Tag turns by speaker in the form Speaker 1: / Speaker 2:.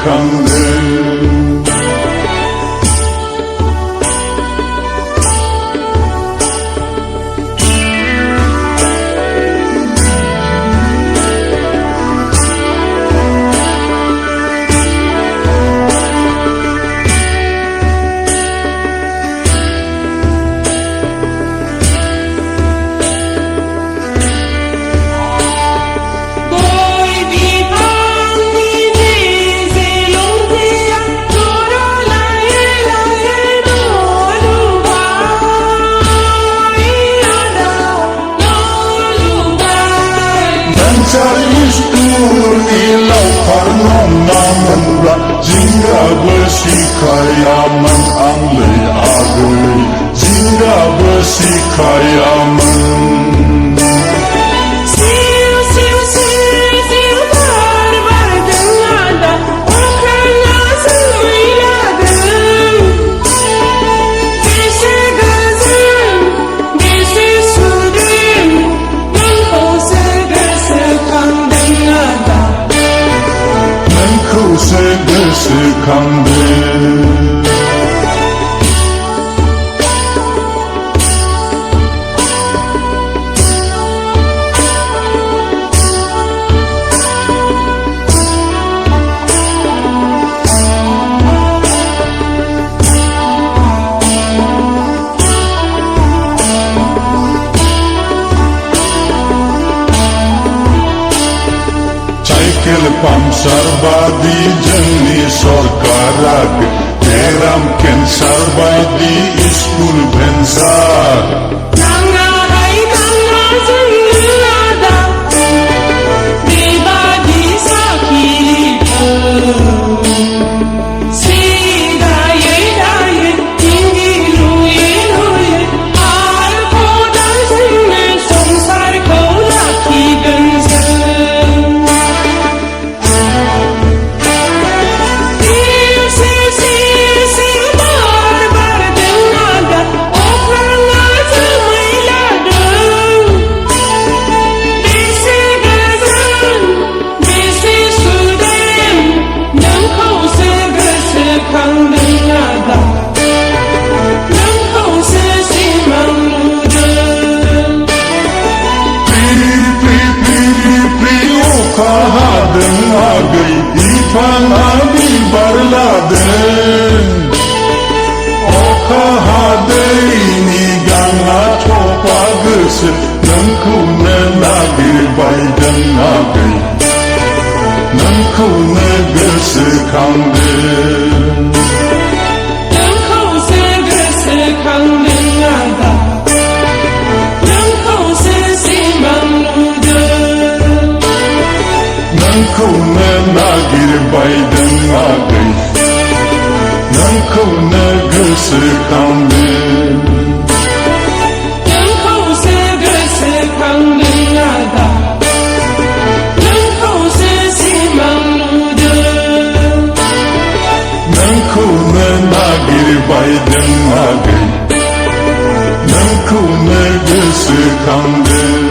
Speaker 1: 고스칸데 Ilau parnom naman ra Jingga bersikayaman anglay agay Jingga bersikayaman
Speaker 2: Siu, siu, siu, siu barbar dengada Okana suyladım Desi gazım, desi sudim Nangkose gersekang dengada
Speaker 1: Nangkose gersekang dengada Kelpam sarbadi jani sorkarak Teram ken sarbadi iskul bensar
Speaker 2: Nanga hai nanga jannada Pribadi sakilita Sida ye daye tinggi luye luye Har kodan sene samsar ko laki gansa Ipanabi barladen Oka hadeini gana topa gese Nangkune nagir baydan agay Nangkune gese kangde Nangkose gese kangde nada Nangkose simang luda
Speaker 1: Nangkune nagir baydan agay Nangkune gese kangde
Speaker 2: Nangkose gese kangde nada Nangkose simang luda
Speaker 1: Nangkune nagir baydan agay Nangkune gese kangde